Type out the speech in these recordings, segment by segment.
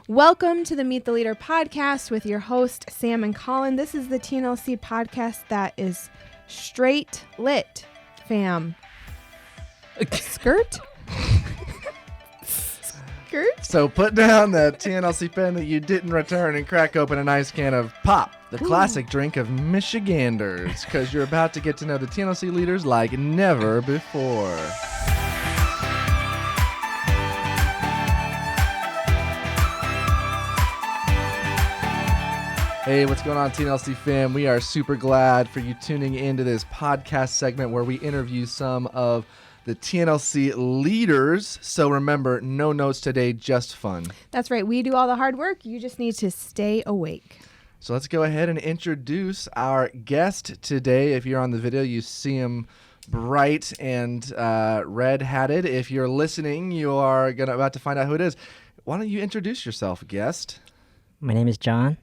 Welcome to the Meet the Leader podcast with your host, Sam and Colin. This is the TNLC podcast that is straight lit, fam. Skirt? Skirt? So put down that TNLC pen that you didn't return and crack open a nice can of Pop, the classic drink of Michiganders, because you're about to get to know the TNLC leaders like never before. Hey, what's going on, TNLC fam? We are super glad for you tuning into this podcast segment where we interview some of the TNLC leaders. So remember, no notes today, just fun. That's right. We do all the hard work. You just need to stay awake. So let's go ahead and introduce our guest today. If you're on the video, you see him bright and red-hatted. If you're listening, you are about to find out who it is. Why don't you introduce yourself, guest? My name is John.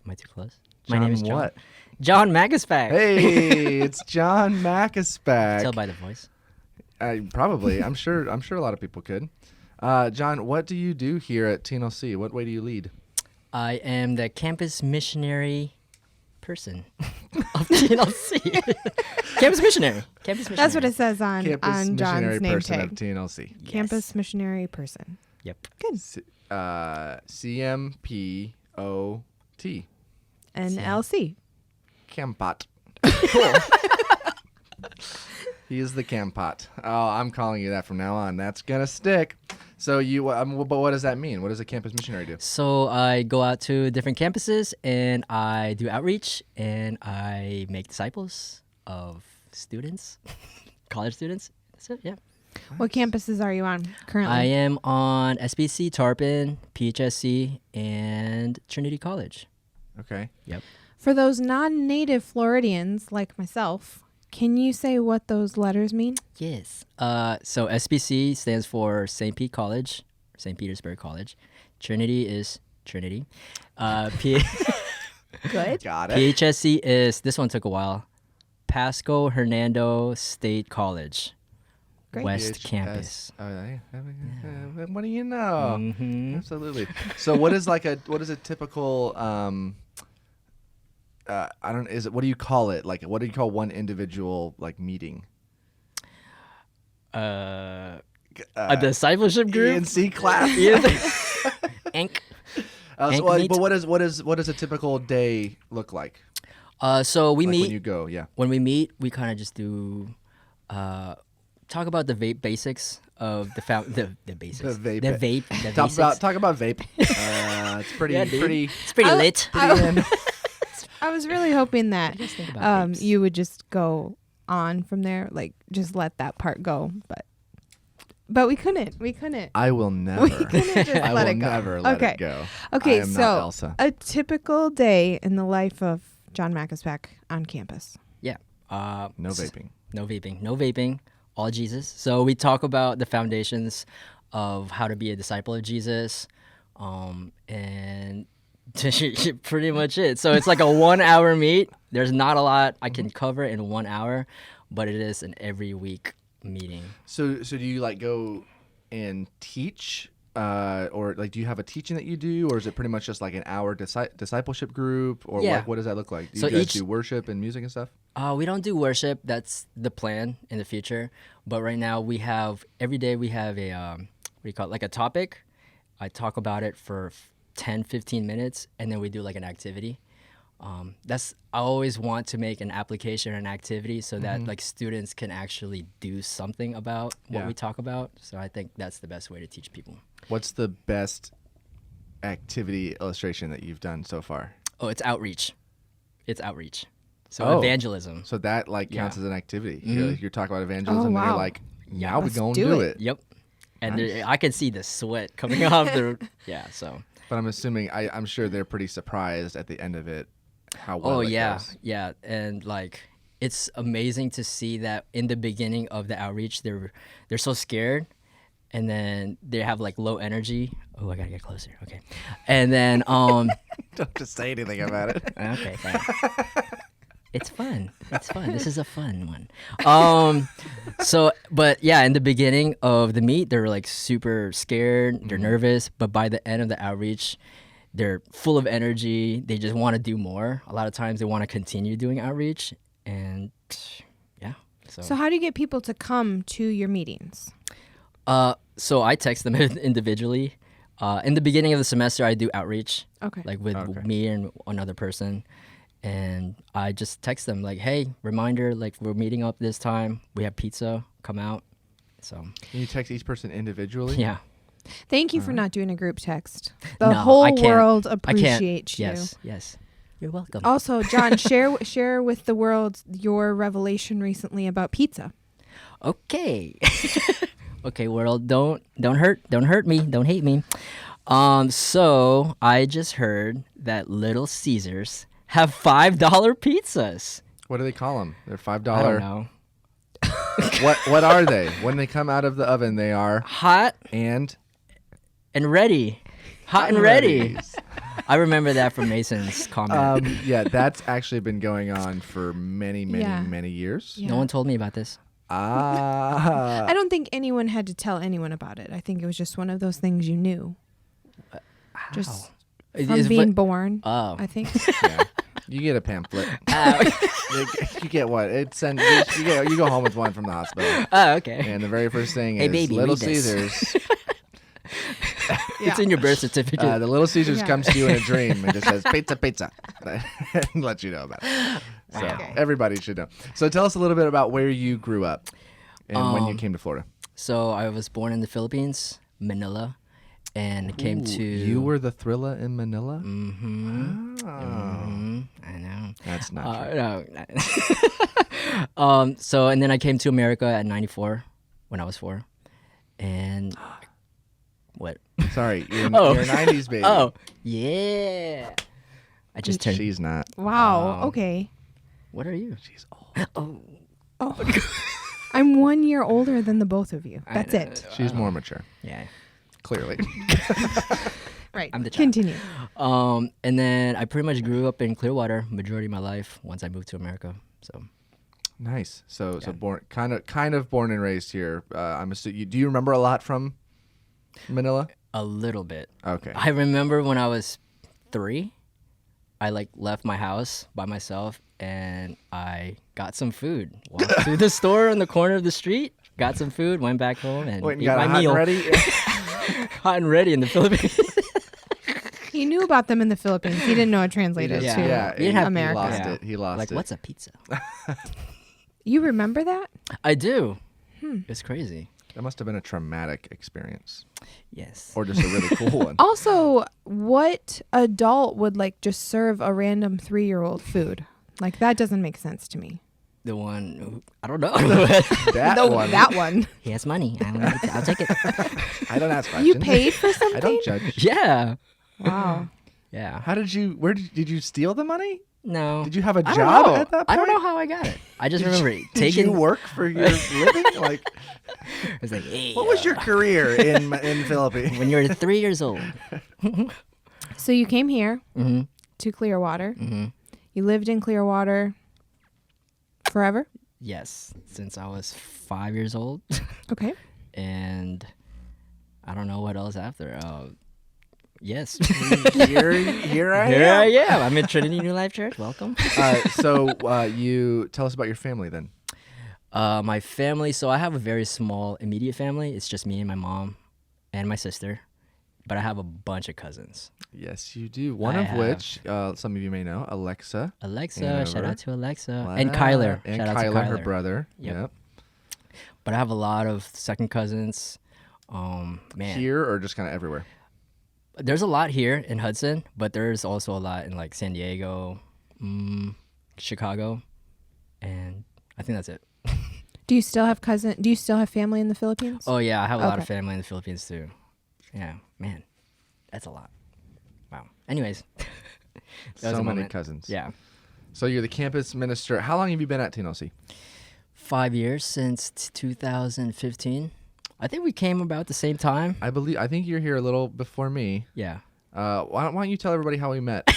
Am I too close? My name is John. What? John Macaspac. Hey, it's John Macaspac. Tell by the voice. Probably. I'm sure a lot of people could. John, what do you do here at TNLC? What way do you lead? I am the campus missionary person of TNLC. Campus missionary. Campus missionary. That's what it says on Campus John's missionary name person tag. of TNLC. Yes. Campus missionary person. Yep. Good. CMPOT. NLC. Campot. Cool. He is the Campot. Oh, I'm calling you that from now on. That's gonna stick. So but what does that mean? What does a campus missionary do? So I go out to different campuses and I do outreach and I make disciples of students, college students. That's it. Yeah. What campuses are you on currently? I am on SBC, Tarpon, PHSC, and Trinity College. Okay. Yep. For those non-native Floridians like myself, can you say what those letters mean? Yes. So SBC stands for St. Pete College, St. Petersburg College. Trinity is Trinity. Good. Got it. PHSC is, this one took a while, Pasco Hernando State College. Great. West PHS. Campus. Oh, yeah. What do you know? Mm-hmm. Absolutely. So what is a typical what do you call it? Like, what do you call one individual meeting? A discipleship group? ENC class. Ink. But what does a typical day look like? So we meet. When you go, yeah. When we meet, we kind of just do talk about the vape basics of the basics. The vape. The vape. The Talk basics. about vape. It's pretty Yeah, dude. pretty. It's pretty lit. I was really hoping that Just think about vapes. you would just go on from there, like just let that part go, but we couldn't. I will never. We couldn't just I let will it go. never let Okay. it go. Okay, I am so not Elsa. a typical day in the life of John Macaspac on campus. Yeah. No vaping. No vaping. No vaping. All Jesus. So we talk about the foundations of how to be a disciple of Jesus, and pretty much it. So it's like a 1 hour meet. There's not a lot I can cover in 1 hour, but it is an every week meeting. So do you go and teach, or do you have a teaching that you do, or is it pretty much just like an hour discipleship group, or Yeah. what does that look like? Do So you guys each- do worship and music and stuff? We don't do worship. That's the plan in the future. But right now every day we have a, what do you call it, like a topic. I talk about it for 10, 15 minutes, and then we do like an activity. I always want to make an application or an activity so that like students can actually do something about what Yeah. we talk about. So I think that's the best way to teach people. What's the best activity illustration that you've done so far? Oh, it's outreach. It's outreach. So Oh. evangelism. So that counts Yeah. as an activity. Mhm. You're talking about evangelism, and wow. you're like, now we're Let's going to do do it. it. Yep. And Nice. I can see the sweat coming off the, yeah, so. But I'm assuming, I'm sure they're pretty surprised at the end of it how well it goes. Yeah, and it's amazing to see that in the beginning of the outreach they're so scared, and then they have low energy. Oh, I gotta get closer. Okay, and then Don't just say anything about it. okay, fine. It's fun. It's fun. This is a fun one. But yeah, in the beginning of the meet, they're like super scared. They're nervous. But by the end of the outreach, they're full of energy. They just want to do more. A lot of times they want to continue doing outreach. And yeah. So how do you get people to come to your meetings? So I text them individually. In the beginning of the semester, I do outreach. Okay. Like with me and another person. And I just text them like, hey, reminder, like we're meeting up this time. We have pizza. Come out. So. And you text each person individually? Yeah. Thank you for not doing a group text. The No, whole I can't. world I can't. appreciates you. Yes. You're welcome. Also, John, share with the world your revelation recently about pizza. Okay. Okay, world, don't hurt me, don't hate me. So I just heard that Little Caesars have $5 pizzas. What do they call them? They're $5. I don't know. What are they? When they come out of the oven, they are Hot and ready. Hot and ready. readies. I remember that from Mason's comment. Yeah, that's actually been going on for many Yeah. years. Yeah. No one told me about this. I don't think anyone had to tell anyone about it. I think it was just one of those things you knew. Just from being born, Oh. I think. Yeah. You get a pamphlet. You get what? You go home with one from the hospital. Oh, okay. And the very first thing Hey, is baby, Little read this. Caesars. It's in your birth certificate. The Little Caesars Yeah. comes to you in a dream and just says pizza, and lets you know about it. So Okay. everybody should know. So tell us a little bit about where you grew up and when you came to Florida. So I was born in the Philippines, Manila, and came to. You were the Thrilla in Manila? Mm-hmm. Oh. I know. That's not true. No. So and then I came to America at 94 when I was 4, and what? Sorry, you're a 90s baby. Oh, yeah. I just turned. She's not. Wow. Okay. What are you? She's old. Oh. I'm 1 year older than the both of you. That's know. it. She's more mature, Yeah. clearly. Right. I'm the child. Continue. And then I pretty much grew up in Clearwater majority of my life once I moved to America. So. Nice. So born kind of born and raised here. I'm assuming. Do you remember a lot from Manila? A little bit. Okay. I remember when I was 3, I like left my house by myself and I got some food. Walked through the store on the corner of the street, got some food, went back home and Wait, and ate got my it hot meal. and ready? Hot and ready in the Philippines. He knew about them in the Philippines. He didn't know it translated Yeah. to Yeah, You didn't have- America. He lost Yeah. it. He lost Like, it. what's a pizza? You remember that? I do. It's crazy. That must have been a traumatic experience, Yes. or just a really cool one. Also, what adult would like just serve a random 3-year-old food? Like that doesn't make sense to me. The one who, I don't know. That one. He has money. I'll take it. I don't ask questions. You paid for something? I don't judge. Yeah. Wow. Yeah. How did you? Where did you steal the money? No. Did you have a I don't job know. at that point? I don't know how I got it. I just remember Did taking. you work for your living? Like, It's like, hey, what was your career in Philippines? when you were 3 years old? So you came here Mm-hmm. to Clearwater. Mm-hmm. You lived in Clearwater forever? Yes, since I was 5 years old, Okay. and I don't know what else after. Yes, Here I here am. I am. I'm in Trinity New Life Church. Welcome. So you tell us about your family then. My family. So I have a very small immediate family. It's just me and my mom and my sister, but I have a bunch of cousins. Yes, you do. One I of have. which some of you may know, Alexa. Alexa, Hanover. shout out to Alexa, and Kyler, and shout out Kyler, to Kyler, her brother. Yep. But I have a lot of second cousins. Man, Here or just kind of everywhere. there's a lot here in Hudson, but there's also a lot in like San Diego, Chicago, and I think that's it. Do you still have family in the Philippines? Oh yeah, I have a lot of Okay. family in the Philippines too. Yeah, man, that's a lot. Wow. Anyways, that was So a many moment. cousins. Yeah, So you're the campus minister. How long have you been at TNLC? 5 years since 2015. I think we came about the same time. I think you're here a little before me. Yeah. Why don't you tell everybody how we met?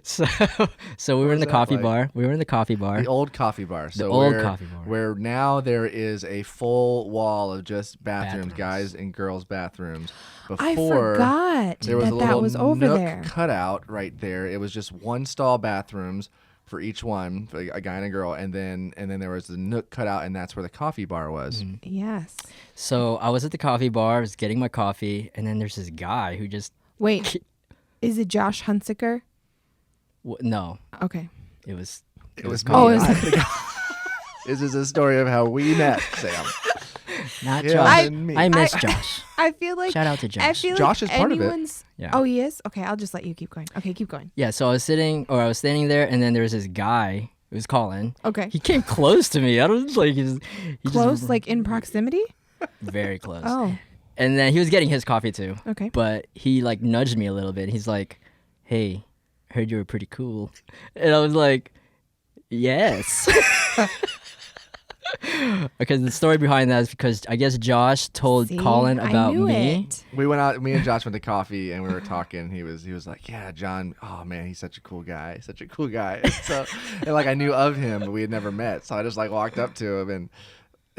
So we were in the that coffee like? bar. We were in the coffee bar. The old coffee bar. So old where, coffee bar. Where now there is a full wall of just bathrooms, Bathrooms. guys and girls' bathrooms. I Before, forgot there was that a little was over nook there. cut out right there. It was just one stall bathrooms for each one, for a guy and a girl, and then there was the nook cut out, and that's where the coffee bar was. Yes. So I was at the coffee bar, I was getting my coffee, and then there's this guy who just Wait, is it Josh Hunsaker? no, Okay. it was It was me. me. Oh, is This is a story of how we met, Sam. not Yeah, Josh. and me. I miss Josh. I feel like Shout out to Josh. I feel Josh like is part of it. anyone's. Yeah. Oh, he is. Okay, I'll just let you keep going. Okay, keep going. Yeah, so I was standing there, and then there was this guy who was calling. Okay. He came close to me. I don't like he Close, just, like in proximity. very close. Oh, And then he was getting his coffee too, okay. but he like nudged me a little bit. He's like, "Hey, heard you were pretty cool," and I was like, "Yes." Because the story behind that is because I guess Josh told See? Colin I about knew me. it. We went out. Me and Josh went to coffee, and we were talking. He was like, "Yeah, John. Oh man, he's such a cool guy. Such a cool guy." And so, and like I knew of him, but we had never met. So I just like walked up to him, and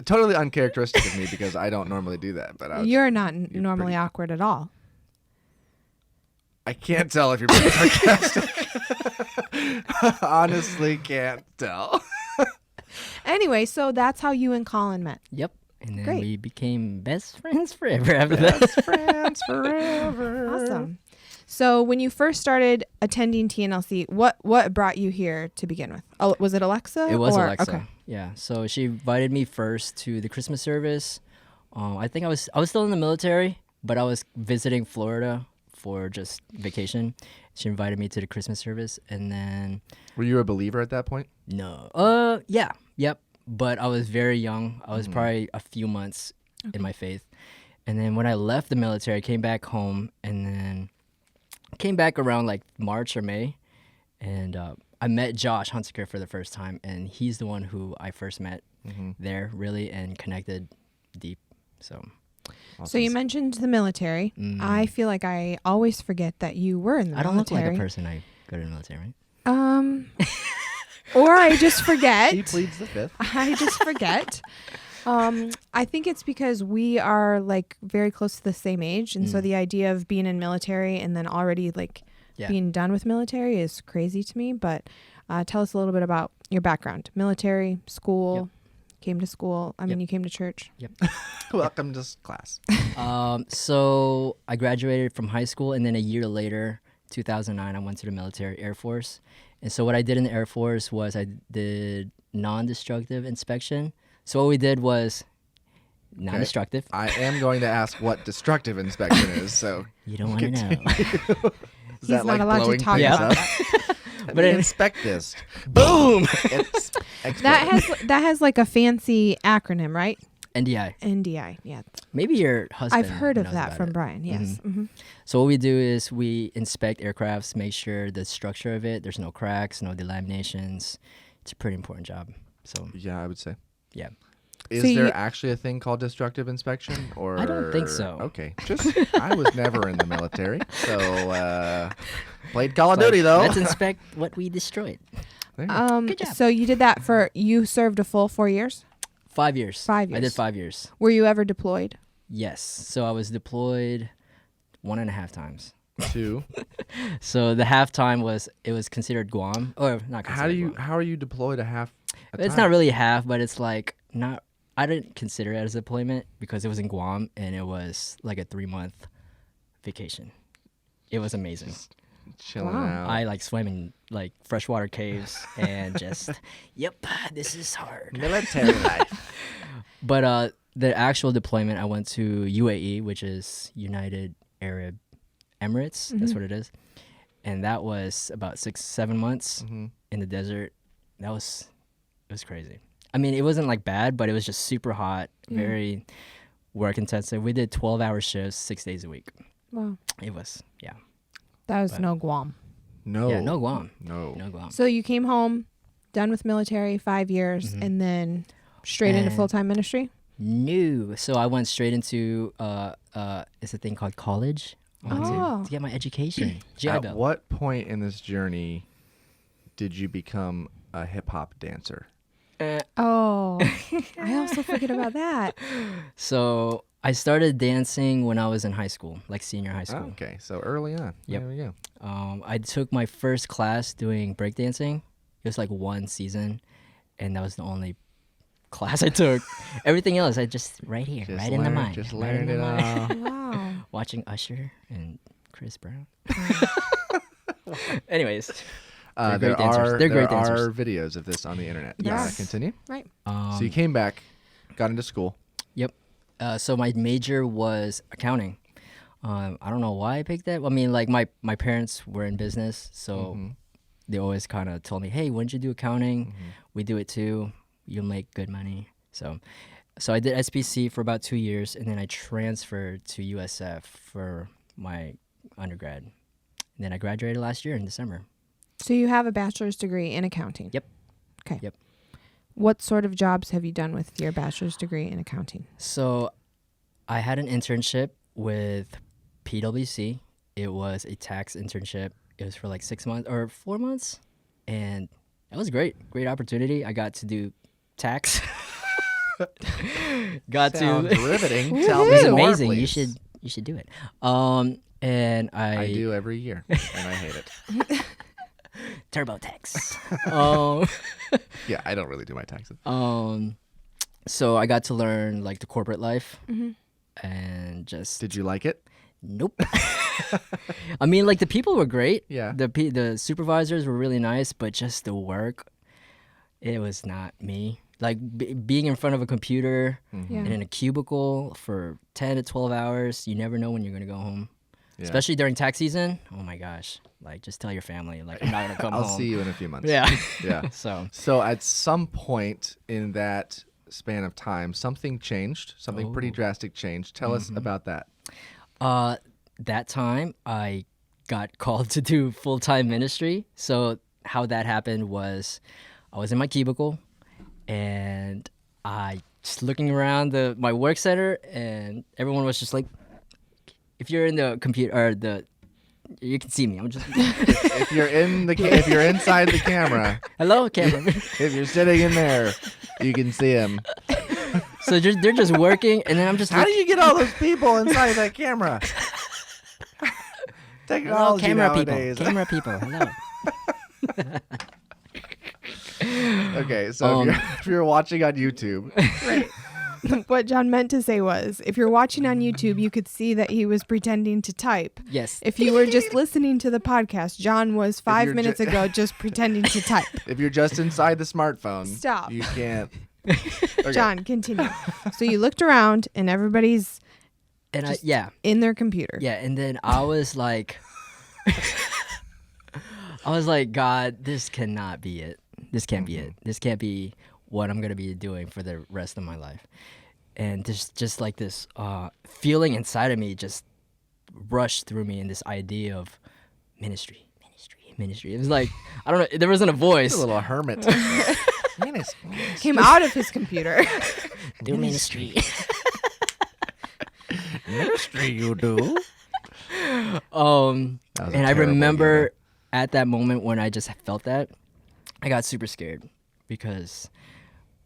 totally uncharacteristic of me because I don't normally do that. But I was, You're not normally pretty- awkward at all. I can't tell if you're being sarcastic. Honestly, can't tell. Anyway, so that's how you and Colin met. Yep. And then Great. we became best friends forever after that. Best friends forever. Awesome. So when you first started attending TNLC, what brought you here to begin with? Oh, was it Alexa? It was or- Alexa. Okay. Yeah. So she invited me first to the Christmas service. I think I was still in the military, but I was visiting Florida for just vacation. She invited me to the Christmas service, and then Were you a believer at that point? no. Yeah. Yep. But I was very young. I was probably a few months in my faith. And then when I left the military, I came back home, and then came back around like March or May, and I met Josh Hunsaker for the first time, and he's the one who I first met there, really, and connected deep. So So you mentioned the military. I feel like I always forget that you were in the I don't look military. like a person I go to the military, right? Or I just forget. He pleads the fifth. I just forget. I think it's because we are like very close to the same age, and so the idea of being in military and then already like being done with military is crazy to me. But tell us a little bit about your background: military, school, came to school. I mean, you came to church. Yep. Welcome to class. So I graduated from high school, and then a year later, 2009, I went to the military, Air Force. And so what I did in the Air Force was I did non-destructive inspection. So what we did was non-destructive. I am going to ask what destructive inspection is. So You don't want to know. is He's that not like allowed to blowing talk things about up? Let But me it- inspect this. Boom! That has like a fancy acronym, right? NDI. NDI. Yeah, Maybe your husband. I've heard of knows that about from it. Brian. Yes. Mhm. So what we do is we inspect aircrafts, make sure the structure of it, there's no cracks, no delaminations. It's a pretty important job. So Yeah, I would say. yeah. Is So there you- actually a thing called destructive inspection? Or I don't think so. Okay, just I was never in the military, so played Call of Like, Duty though. Let's inspect what we destroyed. There you go. Good job. So you did that you served a full 4 years? 5 years. 5 I did years. 5 years. Were you ever deployed? Yes. So I was deployed 1.5 times. 2. So the half time was considered Guam, or not considered Guam. How are you deployed a half? It's not really half, but it's like not. I didn't consider it as a deployment because it was in Guam and it was like a 3-month vacation. It was amazing. Chilling Wow. out. I like swam in like freshwater caves and just, yep, this is hard. Military life. But the actual deployment, I went to UAE, which is United Arab Emirates. That's what it is. And that was about 6-7 months in the desert. It was crazy. I mean, it wasn't like bad, but it was just super hot, very work intensive. We did 12-hour shifts, 6 days a week. Wow. It was, yeah. That was no Guam. No. Yeah, no Guam. No. No Guam. So you came home, done with military, 5 years, and then straight into And- full-time ministry? No. So I went straight into, it's a thing called College to get my education. GI At Bill. what point in this journey did you become a hip hop dancer? Oh, I also forget about that. So I started dancing when I was in high school, like senior high school. Okay, so early on. Yep. There we go. I took my first class doing breakdancing. It was like one season, and that was the only class I took. Everything else, I just right here, Just right in the learn- mind. just right learned in the it mind. all. Wow. Watching Usher and Chris Brown. Anyways, They're There great dancers. are They're there great dancers. are videos of this on the internet. Yes. Continue. Right. So you came back, got into school. Yep. So my major was accounting. I don't know why I picked that. I mean, like my parents were in business, so they always kind of told me, "Hey, why don't you do accounting? We do it too. You'll make good money." So I did SPC for about 2 years, and then I transferred to USF for my undergrad. And then I graduated last year in December. So you have a bachelor's degree in accounting. Yep. Okay. Yep. What sort of jobs have you done with your bachelor's degree in accounting? So I had an internship with PwC. It was a tax internship. It was for like 6 months or 4 months. And that was great. Great opportunity. I got to do tax. Sounds riveting. Woohoo. Tell It was me more, amazing. please. You should do it. And I do every year, and I hate it. TurboTax. Yeah, I don't really do my taxes. So I got to learn like the corporate life, and just Did you like it? nope. I mean, like the people were great. Yeah. The supervisors were really nice, but just the work, it was not me. Like being in front of a computer Yeah. and in a cubicle for 10 to 12 hours, you never know when you're gonna go home. Yeah. Especially during tax season. Oh my gosh! Like just tell your family, like I'm not gonna come I'll home. see you in a few months. Yeah. Yeah. So at some point in that span of time, something changed. Something pretty drastic changed. Tell us about that. that time I got called to do full-time ministry. So how that happened was I was in my cubicle and I just looking around my work center, and everyone was just like, if you're in the computer or you can see me. I'm just If you're if you're inside the camera, hello camera. if you're sitting in there, you can see him. So they're just working, and then I'm just How do you get all those people inside that camera? hello Technology camera nowadays. people, camera people, hello. Okay, so if you're watching on YouTube, What John meant to say was, if you're watching on YouTube, you could see that he was pretending to type. Yes. If you were just listening to the podcast, John was 5 you're minutes ago just pretending to type. if you're just inside the smartphone, Stop. You can't. Okay. John, continue. So you looked around and everybody's And just yeah. in their computer. Yeah, and then I was like, God, this cannot be it. This can't be it. This can't be what I'm gonna be doing for the rest of my life. And just like this feeling inside of me just rushed through me, in this idea of ministry. It was like, I don't know, there wasn't a voice. He's a little hermit. Came out of his computer. Do ministry. Ministry, you do. And That was a I terrible remember idea. at that moment when I just felt that, I got super scared because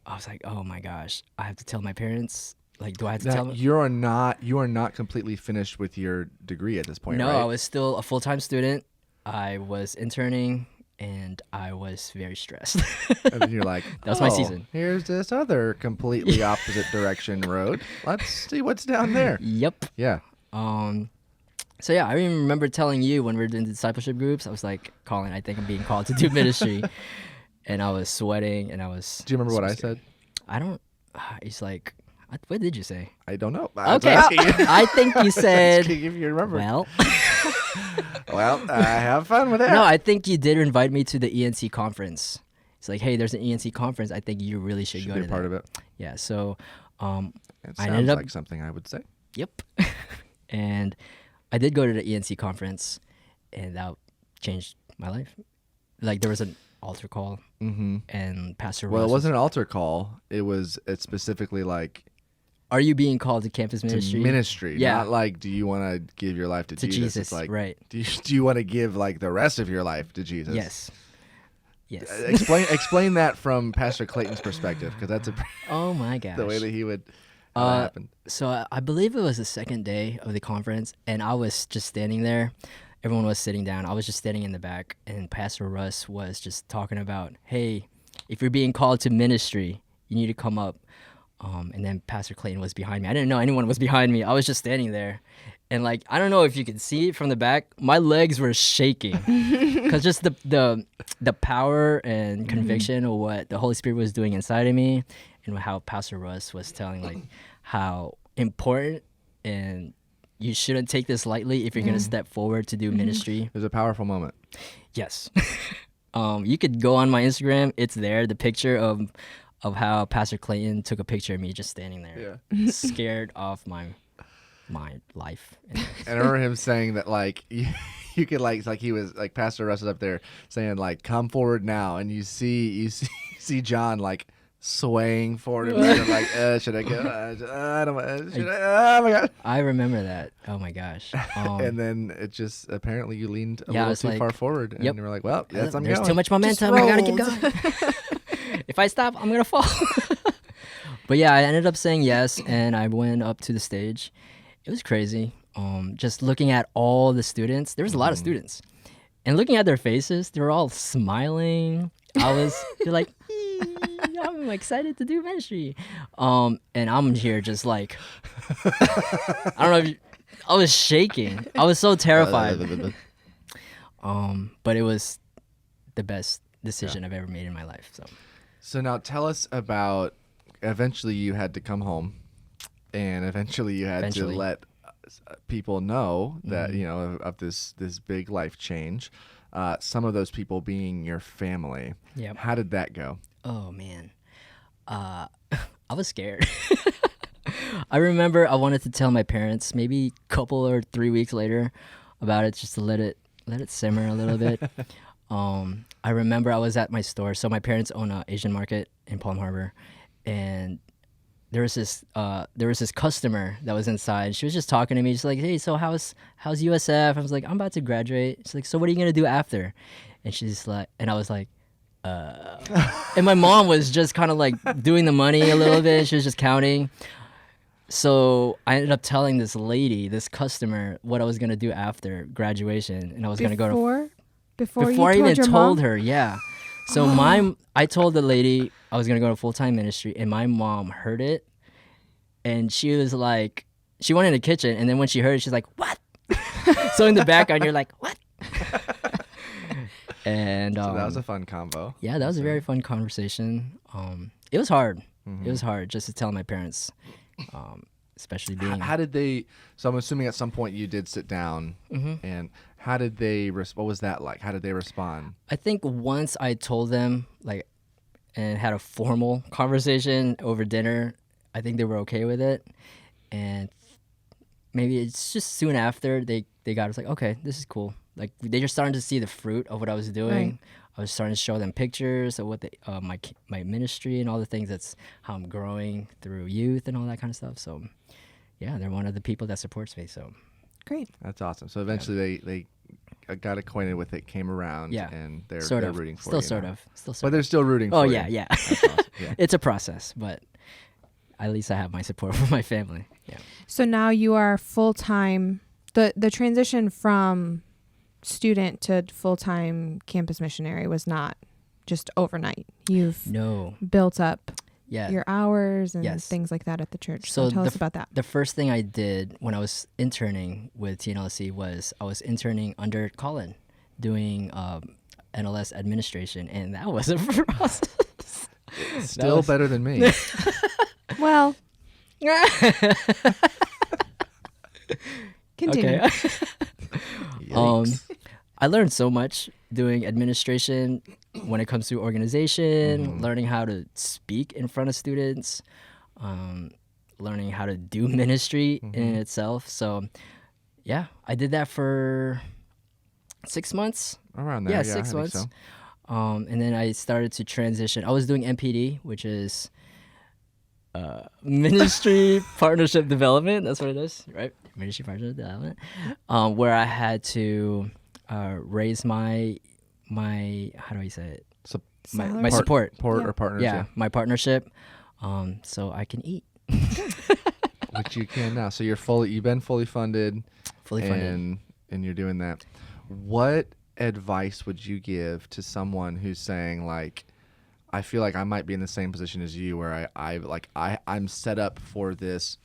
I was like, oh my gosh, I have to tell my parents. Like, do I have to tell Now, them? you are not completely finished with your degree at this point, No, right? I was still a full-time student. I was interning, and I was very stressed. And then you're like, That was my season. Here's this other completely opposite direction road. Let's see what's down there. Yep. Yeah. So yeah, I even remember telling you when we were doing the discipleship groups, I was like, Colin, I think I'm being called to do ministry. And I was sweating, and I was. Do you remember what so I scared. said? I don't. He's like, what did you say? I don't know. I was Okay. asking you. I think you said, Asking if you remember. well. Well, have fun with that. No, I think you did invite me to the ENC conference. It's like, hey, there's an ENC conference. I think you really should go be to a part that. of it. Yeah, so It I sounds ended up- like something I would say. yep. And I did go to the ENC conference, and that changed my life. Like, there was an altar call, Mm-hmm. and Pastor Well, Ross it wasn't an altar call. It's specifically like are you being called to campus ministry? To ministry, Yeah. not like, do you want to give your life to Jesus? It's like, right. Do you want to give like the rest of your life to Jesus? Yes. Yes. Explain that from Pastor Clayton's perspective, because that's Oh my gosh. the way that he would happen. So I believe it was the second day of the conference, and I was just standing there. Everyone was sitting down. I was just standing in the back, and Pastor Russ was just talking about, hey, if you're being called to ministry, you need to come up. And then Pastor Clayton was behind me. I didn't know anyone was behind me. I was just standing there. And like, I don't know if you could see it from the back. My legs were shaking because just the power and conviction of what the Holy Spirit was doing inside of me, and how Pastor Russ was telling like how important, and you shouldn't take this lightly if you're going to step forward to do ministry. It was a powerful moment. Yes. You could go on my Instagram. It's there, the picture of how Pastor Clayton took a picture of me just standing there, scared off my life. And I remember him saying that like you could like he was like Pastor Russ was up there saying like, come forward now, and you see John like swaying forward and back, like, should I go? I don't. Should I? Oh my god! I remember that. Oh my gosh! And then it just apparently you leaned a little too like, far forward, and you were like, well, yes, I'm There's going. too much momentum. I gotta keep going. If I stop, I'm gonna fall. But yeah, I ended up saying yes, and I went up to the stage. It was crazy. Just looking at all the students. There was a lot of students, and looking at their faces, they were all smiling. They're like, I'm excited to do ministry. And I'm here just like, I don't know if I was shaking. I was so terrified. But it was the best decision I've ever made in my life. So now tell us about, eventually you had to come home, and eventually you had to let people know that, you know, of this big life change. Some of those people being your family. Yep. How did that go? Oh man, I was scared. I remember I wanted to tell my parents maybe a couple or 3 weeks later about it, just to let it simmer a little bit. I remember I was at my store. So my parents own an Asian market in Palm Harbor, and there was this customer that was inside. She was just talking to me, just like, hey, so how's USF? I was like, I'm about to graduate. She's like, so what are you gonna do after? And she's like, and I was like, and my mom was just kind of like doing the money a little bit. She was just counting. So I ended up telling this customer, what I was gonna do after graduation, and I was gonna go to before I even told her. Yeah. So I told the lady I was gonna go to full-time ministry, and my mom heard it, and she was like, she went in the kitchen, and then when she heard it, she's like, what? So in the background, you're like, what? And so that was a fun combo. Yeah, that was a very fun conversation. It was hard. It was hard just to tell my parents, especially being. How did they? So I'm assuming at some point you did sit down, and how did they? What was that like? How did they respond? I think once I told them, like, and had a formal conversation over dinner, I think they were okay with it. And maybe it's just soon after they got us like, okay, this is cool. Like, they just starting to see the fruit of what I was doing. Right. I was starting to show them pictures of what my ministry and all the things. That's how I'm growing through youth and all that kind of stuff. So, yeah, they're one of the people that supports me. So, great. That's awesome. So eventually they got acquainted with it, came around, and they're rooting for you. Still sort of. But they're still rooting for you. Oh, yeah. That's awesome. Yeah. It's a process, but at least I have my support from my family. Yeah. So now you are full-time. The transition from student to full-time campus missionary was not just overnight. You've built up your hours and things like that at the church. So tell us about that. The first thing I did when I was interning with TNLC was I was interning under Colin, doing NLS administration, and that was a process. Still better than me. Well, continue. Okay. I learned so much doing administration when it comes to organization, learning how to speak in front of students, learning how to do ministry in itself. So, yeah, I did that for 6 months. Around there, yeah 6 months. So. And then I started to transition. I was doing MPD, which is ministry partnership development. That's what it is, right? Ministry partnership development, where I had to raise my how do I say it? My support. Or partners. Yeah, my partnership, so I can eat. Which you can now. So you've been fully funded. And you're doing that. What advice would you give to someone who's saying, like, I feel like I might be in the same position as you, where I'm set up for this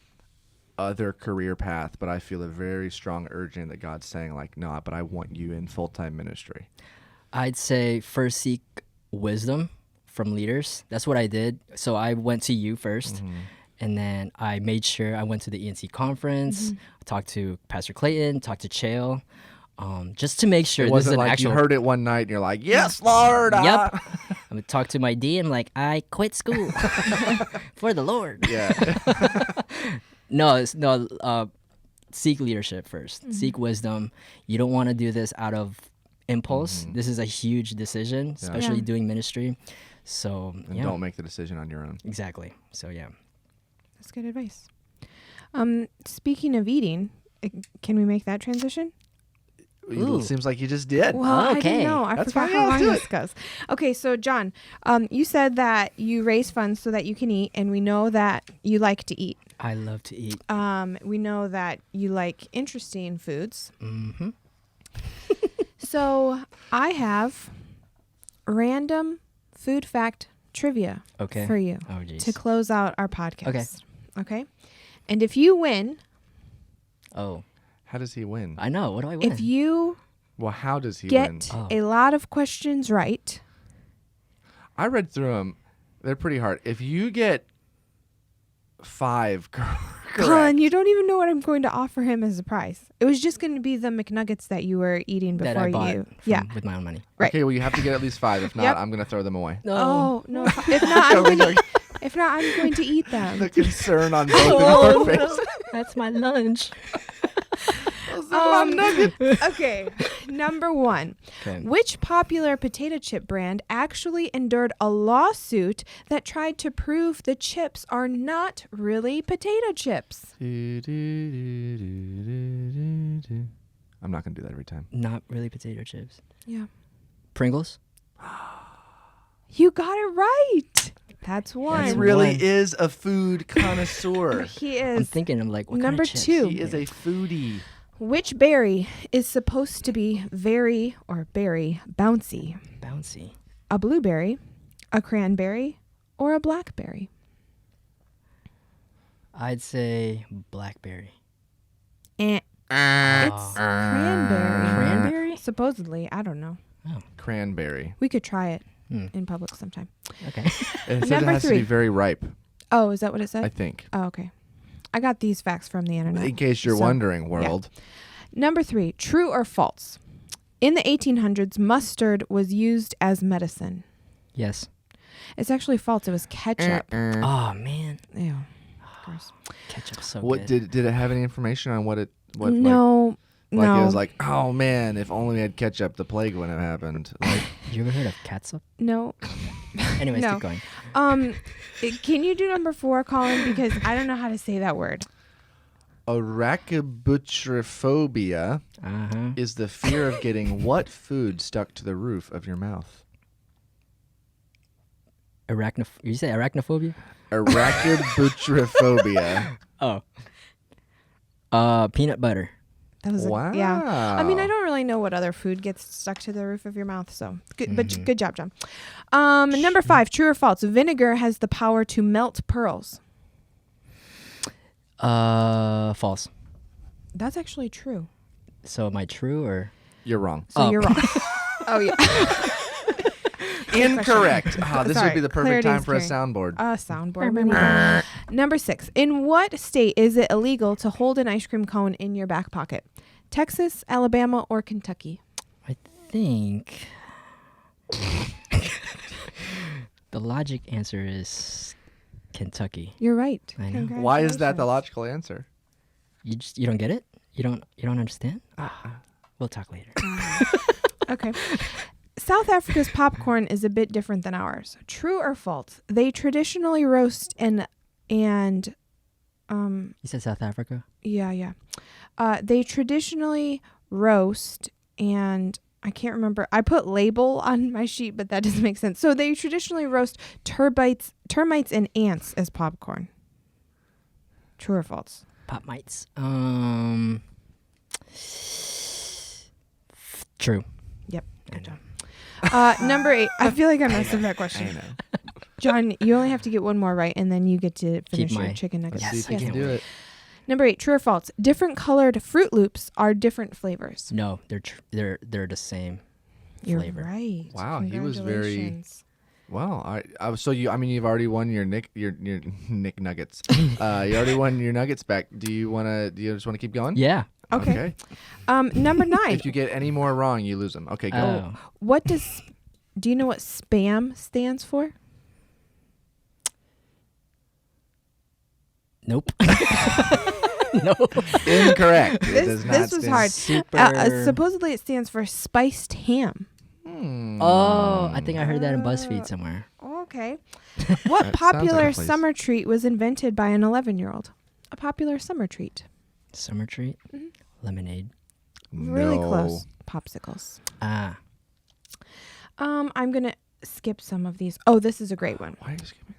other career path, but I feel a very strong urging that God's saying, like, no, but I want you in full-time ministry? I'd say first seek wisdom from leaders. That's what I did. So I went to you first, and then I made sure I went to the ENC conference, talked to Pastor Clayton, talked to Chael, just to make sure it this is wasn't an like actual. You heard it one night and you're like, yes, Lord. Yep. I'm gonna talk to my dean. I'm like, I quit school for the Lord. Yeah. No. Seek leadership first. Seek wisdom. You don't want to do this out of impulse. This is a huge decision, especially doing ministry. So don't make the decision on your own. Exactly. So yeah. That's good advice. Speaking of eating, can we make that transition? It seems like you just did. Well, okay. I didn't know. I That's forgot fine. how Yeah, long let's do this goes. Okay, so John, you said that you raise funds so that you can eat, and we know that you like to eat. I love to eat. We know that you like interesting foods. Mm-hmm. So I have random food fact trivia for you to close out our podcast. Okay. And if you win... Oh. How does he win? I know. What do I win? If you how does he win? get a lot of questions right... I read through them. They're pretty hard. If you get 5 correct... Colin, you don't even know what I'm going to offer him as a prize. It was just going to be the McNuggets that you were eating before that I bought you... Yeah. with my own money. Right. Okay, well, you have to get at least 5. If not, I'm going to throw them away. No. Oh, no. If not, I'm going to eat them. The concern on both of our faces. That's my lunch. Okay, number 1. Okay. Which popular potato chip brand actually endured a lawsuit that tried to prove the chips are not really potato chips? I'm not going to do that every time. Not really potato chips. Yeah. Pringles? You got it right. That's one. He really is a food connoisseur. He I'm is. thinking, I'm like, what Number kind of chips? 2. He is a foodie. Which berry is supposed to be very bouncy? Bouncy. A blueberry, a cranberry, or a blackberry? I'd say blackberry. It's cranberry. Cranberry? Supposedly. I don't know. Oh, Cranberry. We could try it in public sometime. okay. It said it Number has to 3. be very ripe, Oh, is that what it said? I think. Oh, okay. I got these facts from the internet. In case you're wondering, world. Yeah. Number 3, true or false? In the 1800s, mustard was used as medicine. Yes. It's actually false. It was ketchup. Oh, man. Ew. Gross. Ketchup's so What good. did it have any information on what No. Like no. it was like, oh man, if only we had ketchup, the plague wouldn't have happened. Like, You ever heard of catsup? No. Anyways, No. keep going. Can you do number 4, Colin? Because I don't know how to say that word. arachnobutyrophobia Uh-huh. is the fear of getting what food stuck to the roof of your mouth? You say arachnophobia? Arachnobutyrophobia. Oh. Peanut butter. That was Wow. Yeah. I mean, I don't really know what other food gets stuck to the roof of your mouth, so good, but good job, John. Number 5, true or false? Vinegar has the power to melt pearls. False. That's actually true. So am I true or? You're wrong. So you're wrong. Oh yeah. Incorrect. This would Sorry, be the perfect clarity time is for a caring. soundboard. Soundboard. Number 6. In what state is it illegal to hold an ice cream cone in your back pocket? Texas, Alabama, or Kentucky? I think the logic answer is Kentucky. You're right. I know. Why is that the logical answer? You don't get it? You don't understand? We'll talk later. Okay. South Africa's popcorn is a bit different than ours. True or false? They traditionally roast an And You said South Africa? yeah. They traditionally roast, and I can't remember. I put label on my sheet, but that doesn't make sense. So they traditionally roast termites and ants as popcorn. True or false? Pop mites. True. Yep. I Good know. job. Number 8. I feel like I messed up that I question. know. John, you only have to get one more right, and then you get to finish your my- chicken nuggets. Let's see if Yes, you I can can't do wait. it. Number 8. True or false? Different colored Fruit Loops are different flavors. No, they're the same You're flavor. right. Wow, he was very- Congratulations. Well, so you've already won your Nick Nuggets. You already won your Nuggets back. Do you just want to keep going? Yeah. Okay. Number 9. If you get any more wrong, you lose them. Okay, go. Oh. Do you know what SPAM stands for? Nope. No. Incorrect. It does not This was stand- hard. Super. Supposedly it stands for spiced ham. Oh, I think I heard that in BuzzFeed somewhere. Okay. What That sounds like popular a place. summer treat was invented by an 11-year-old? A popular summer treat. Summer treat? Mhm. Lemonade. Really No. close. Popsicles. Ah. I'm going to skip some of these. Oh, this is a great one. Why are you skipping?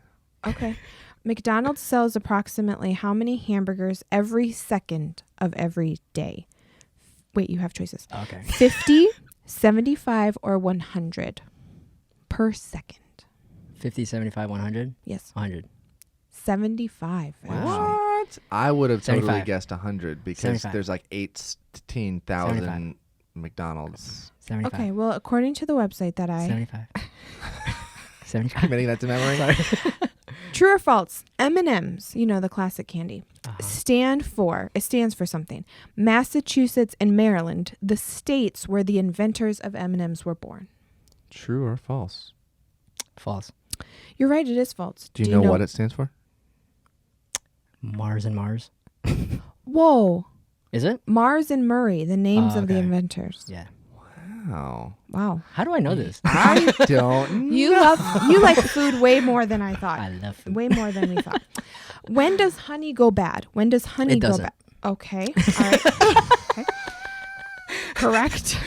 Okay. McDonald's sells approximately how many hamburgers every second of every day? Wait, you have choices. Okay. 50, 75, or 100 per second. 50, 75, 100? Yes. 100. 75. Wow. actually. What? I would have totally 75. guessed 100 because 75. there's like 18,000 McDonald's. 75. Okay, well, according to the website that 75. 75. Committing that to memory. Sorry. True or false, M&M's, you know, the classic candy, Uh-huh. it stands for something. Massachusetts and Maryland, the states where the inventors of M&M's were born. True or false? False. You're right, it is false. Do you know what it stands for? Mars and Mars. Whoa. Is it? Mars and Murray, the names of the okay. inventors. Yeah. Wow. Wow. How do I know this? I don't You know. you like food way more than I thought. I love food. Way more than we thought. When does honey go bad? When does honey It go doesn't. bad? Okay. All right. Okay. Correct.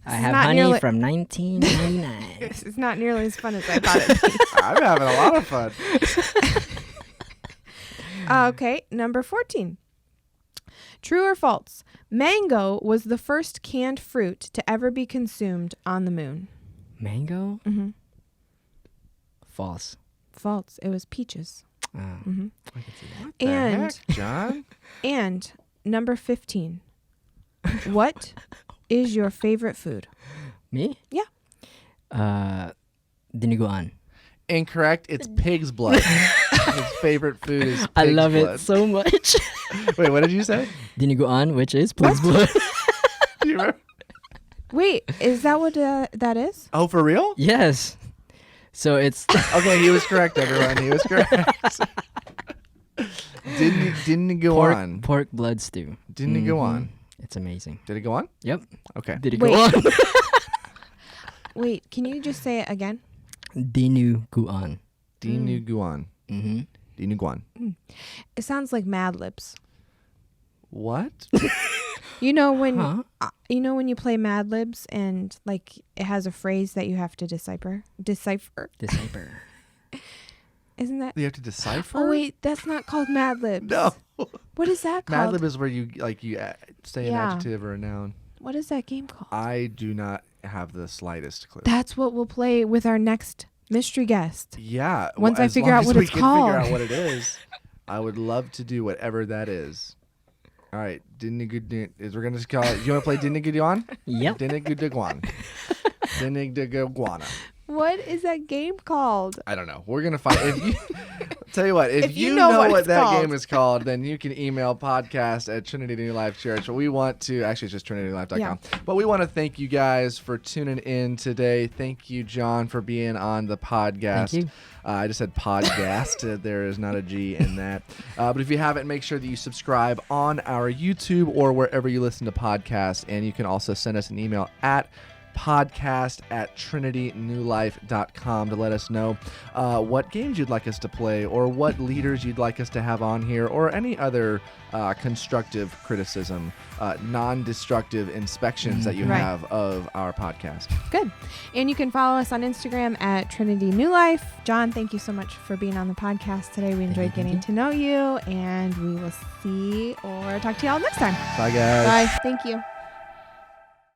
I This is have not honey nearly- from 1999. This is not nearly as fun as I thought it'd be. I'm having a lot of fun. Okay, number 14. True or false? Mango was the first canned fruit to ever be consumed on the moon. Mango? Mm-hmm. False. False. It was peaches. Oh, Mm-hmm. I can see that. The And heck, John? and number 15. What is your favorite food? Me? Yeah. Dinuguan. Incorrect. It's pig's blood. His favorite food is pig's I love blood. it so much. Wait, what did you say? Dinuguan, which is pig's blood. Do you remember? Wait, is that what that is? Oh, for real? Yes. So it's Okay, he was correct, everyone. He was correct. Didn't go on. pork blood stew. Didn't it go on? Mhm. It's amazing. Did it go on? Yep. Okay. Did it Wait. go on? Wait, can you just say it again? Dinuguan. Dinu Guan. Mm-hmm. Dinu Guan. It sounds like Mad Libs. What? You know when Huh? when you play Mad Libs and like it has a phrase that you have to decipher. Decipher. Isn't that? You have to decipher? Oh wait, that's not called Mad Libs. No. What is that Mad called? Lib is where you say an Yeah. adjective or a noun. What is that game called? I do not have the slightest clue. That's what we'll play with our next mystery guest. Yeah. Once I as figure long out as what we it's can called. figure out what it is, I would love to do whatever that is. All right. We're going to call it. You want to play Diniguan? Yep. Diniguan. Diniguana. What is that game called? I don't know. We're going to find. Tell you what, if you know know what what it's that called. game is called, then you can email podcast at Trinity New Life Church. But we want to, actually it's just trinitynewlife.com. Yeah. But we want to thank you guys for tuning in today. Thank you, John, for being on the podcast. Thank you. I just said podcast. There is not a G in that. But if you haven't, make sure that you subscribe on our YouTube or wherever you listen to podcasts. And you can also send us an email at podcast@trinitynewlife.com to let us know what games you'd like us to play, or what leaders you'd like us to have on here, or any other constructive criticism, non-destructive inspections that you have of our podcast. Good. And you can follow us on Instagram at Trinity New Life. John, thank you so much for being on the podcast today. We enjoyed getting to know you, and we will see or talk to you all next time. Bye, guys. Bye. Thank you.